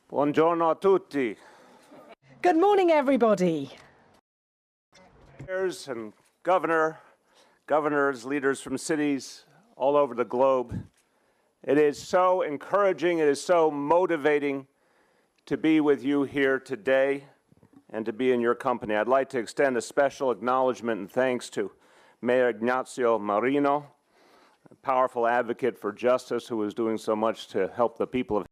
Buongiorno a tutti. Good morning, everybody. Mayors and governors, leaders from cities all over the globe. It is so encouraging, it is so motivating to be with you here today and to be in your company. I'd like to extend a special acknowledgement and thanks to Mayor Ignacio Marino, a powerful advocate for justice who is doing so much to help the people of.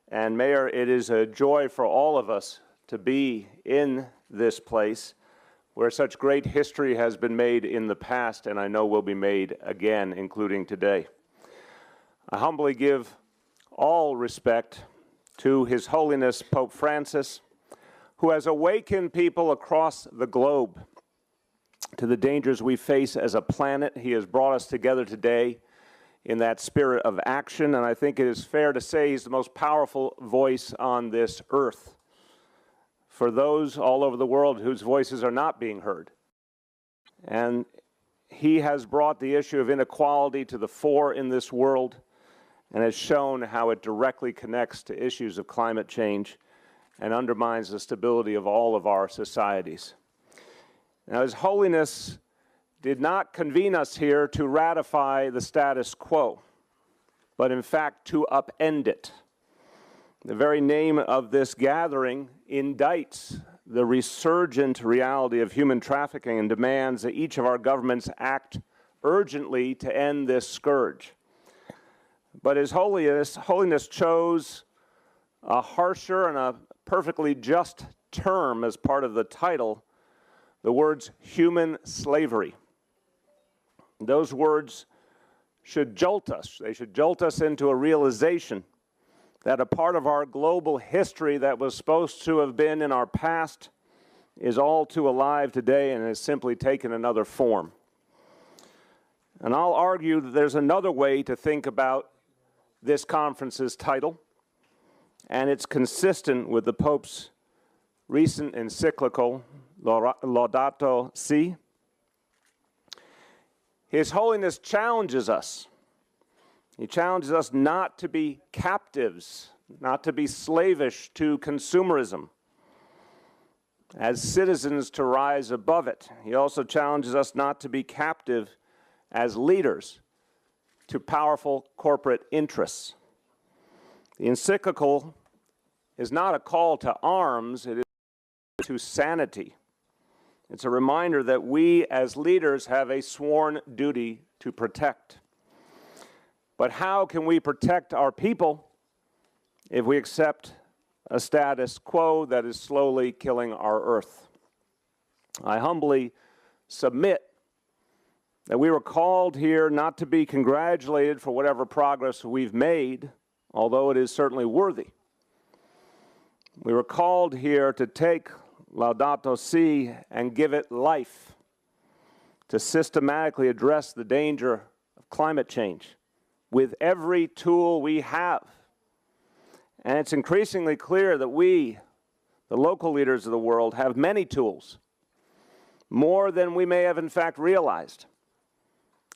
And Mayor, it is a joy for all of us to be in this place where such great history has been made in the past and I know will be made again, including today. I humbly give all respect to His Holiness Pope Francis, who has awakened people across the globe to the dangers we face as a planet. He has brought us together today in that spirit of action, and I think it is fair to say he's the most powerful voice on this earth for those all over the world whose voices are not being heard. And he has brought the issue of inequality to the fore in this world and has shown how it directly connects to issues of climate change and undermines the stability of all of our societies. Now, His Holiness did not convene us here to ratify the status quo, but in fact to upend it. The very name of this gathering indicts the resurgent reality of human trafficking and demands that each of our governments act urgently to end this scourge. But His Holiness chose a harsher and a perfectly just term as part of the title, the words human slavery. Those words should jolt us. They should jolt us into a realization that a part of our global history that was supposed to have been in our past is all too alive today and has simply taken another form. And I'll argue that there's another way to think about this conference's title, and it's consistent with the Pope's recent encyclical, Laudato Si. His Holiness challenges us. He challenges us not to be captives, not to be slavish to consumerism, as citizens to rise above it. He also challenges us not to be captive as leaders to powerful corporate interests. The encyclical is not a call to arms, it is to sanity. It's a reminder that we as leaders have a sworn duty to protect. But how can we protect our people if we accept a status quo that is slowly killing our earth? I humbly submit that we were called here not to be congratulated for whatever progress we've made, although it is certainly worthy. We were called here to take Laudato Si and give it life, to systematically address the danger of climate change with every tool we have. And it's increasingly clear that we, the local leaders of the world, have many tools, more than we may have in fact realized,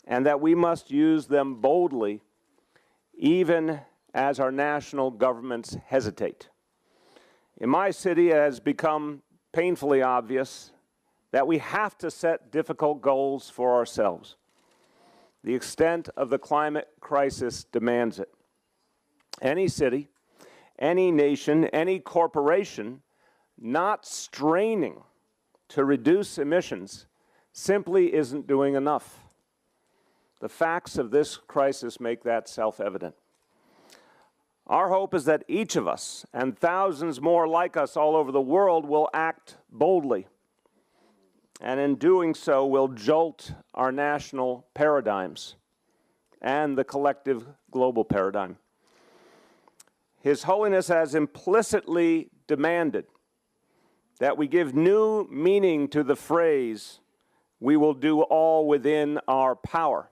and that we must use them boldly even as our national governments hesitate. In my city, it has become painfully obvious that we have to set difficult goals for ourselves. The extent of the climate crisis demands it. Any city, any nation, any corporation not straining to reduce emissions simply isn't doing enough. The facts of this crisis make that self-evident. Our hope is that each of us, and thousands more like us all over the world, will act boldly, and in doing so will jolt our national paradigms and the collective global paradigm. His Holiness has implicitly demanded that we give new meaning to the phrase, "We will do all within our power."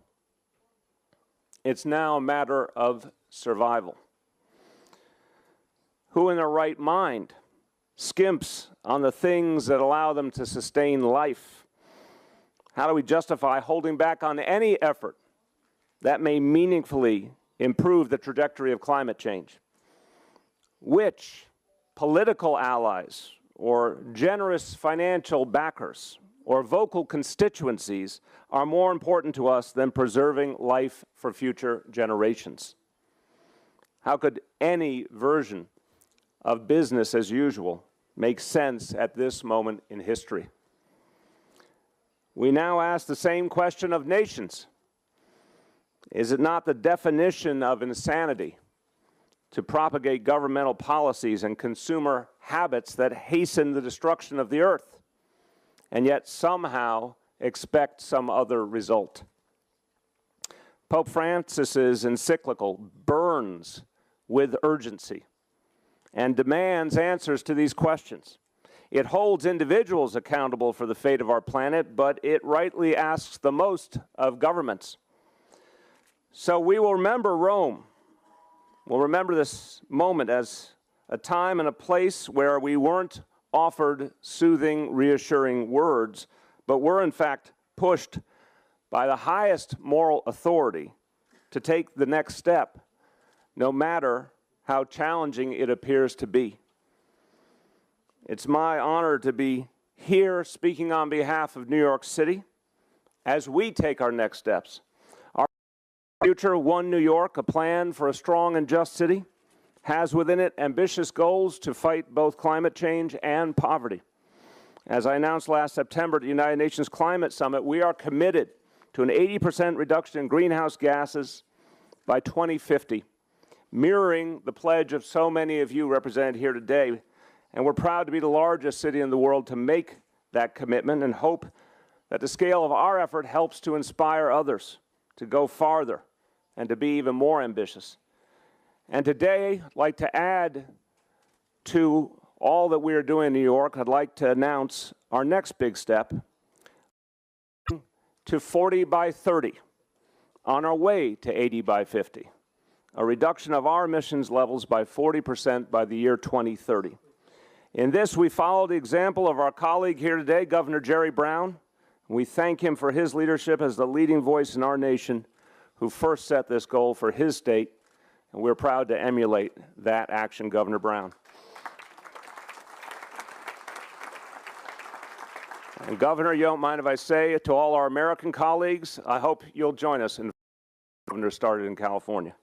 It's now a matter of survival. Who in their right mind skimps on the things that allow them to sustain life? How do we justify holding back on any effort that may meaningfully improve the trajectory of climate change? which political allies or generous financial backers or vocal constituencies are more important to us than preserving life for future generations? How could any version of business as usual make sense at this moment in history? We now ask the same question of nations. Is it not the definition of insanity to propagate governmental policies and consumer habits that hasten the destruction of the earth, and yet somehow expect some other result? Pope Francis's encyclical burns with urgency and demands answers to these questions. It holds individuals accountable for the fate of our planet, but it rightly asks the most of governments. So we will remember Rome. We'll remember this moment as a time and a place where we weren't offered soothing, reassuring words, but were in fact pushed by the highest moral authority to take the next step, no matter how challenging it appears to be. It's my honor to be here speaking on behalf of New York City as we take our next steps. Our future, One New York, a plan for a strong and just city, has within it ambitious goals to fight both climate change and poverty. As I announced last September at the United Nations Climate Summit, we are committed to an 80% reduction in greenhouse gases by 2050, mirroring the pledge of so many of you represented here today. And we're proud to be the largest city in the world to make that commitment, and hope that the scale of our effort helps to inspire others to go farther and to be even more ambitious. And today, I'd like to add to all that we are doing in New York, I'd like to announce our next big step to 40 by 30, on our way to 80 by 50, a reduction of our emissions levels by 40% by the year 2030. In this, we follow the example of our colleague here today, Governor Jerry Brown. We thank him for his leadership as the leading voice in our nation who first set this goal for his state, and we're proud to emulate that action, Governor Brown. And Governor, you don't mind if I say to all our American colleagues, I hope you'll join us in the Governor started in California.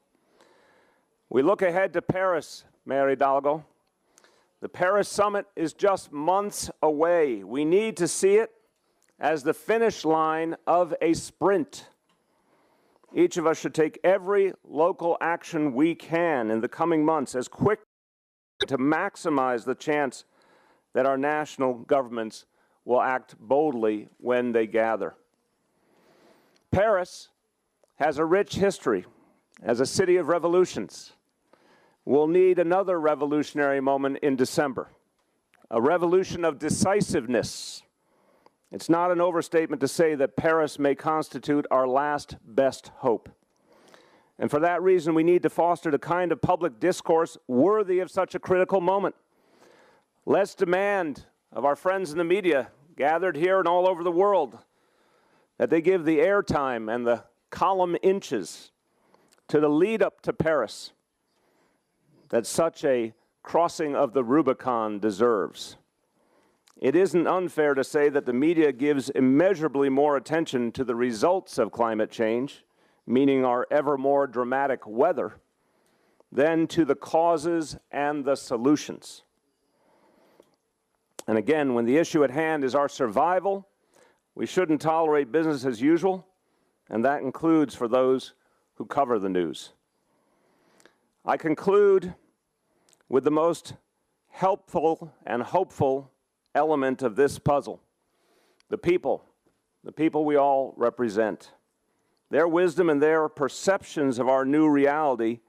We look ahead to Paris, Mayor Hidalgo. The Paris summit is just months away. We need to see it as the finish line of a sprint. Each of us should take every local action we can in the coming months as quick to maximize the chance that our national governments will act boldly when they gather. Paris has a rich history as a city of revolutions. We'll need another revolutionary moment in December, a revolution of decisiveness. It's not an overstatement to say that Paris may constitute our last best hope. And for that reason, we need to foster the kind of public discourse worthy of such a critical moment. Let's demand of our friends in the media, gathered here and all over the world, that they give the airtime and the column inches to the lead up to Paris that such a crossing of the Rubicon deserves. It isn't unfair to say that the media gives immeasurably more attention to the results of climate change, meaning our ever more dramatic weather, than to the causes and the solutions. And again, when the issue at hand is our survival, we shouldn't tolerate business as usual, and that includes for those who cover the news. I conclude with the most helpful and hopeful element of this puzzle: the people we all represent. Their wisdom and their perceptions of our new reality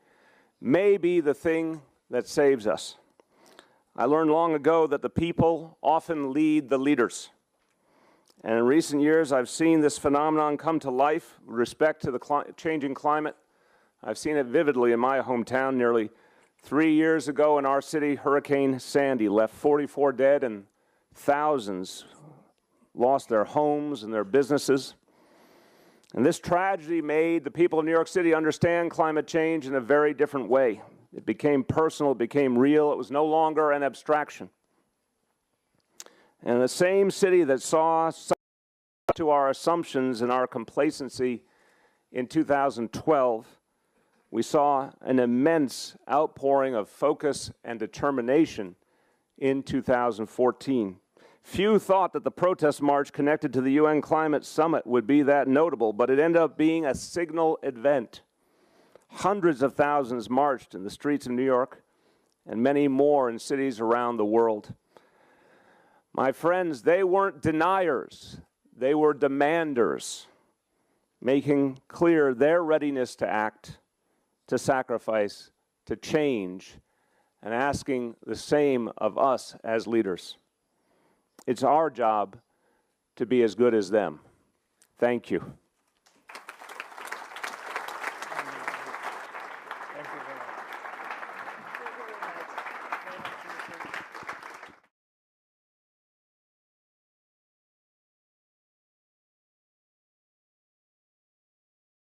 may be the thing that saves us. I learned long ago that the people often lead the leaders. And in recent years, I've seen this phenomenon come to life with respect to the changing climate. I've seen it vividly in my hometown. Nearly 3 years ago in our city, Hurricane Sandy left 44 dead and thousands lost their homes and their businesses. And this tragedy made the people of New York City understand climate change in a very different way. It became personal, it became real, it was no longer an abstraction. And the same city that saw to our assumptions and our complacency in 2012, we saw an immense outpouring of focus and determination in 2014. Few thought that the protest march connected to the UN Climate Summit would be that notable, but it ended up being a signal event. Hundreds of thousands marched in the streets of New York, and many more in cities around the world. My friends, they weren't deniers, they were demanders, making clear their readiness to act, to sacrifice, to change, and asking the same of us as leaders. It's our job to be as good as them. Thank you.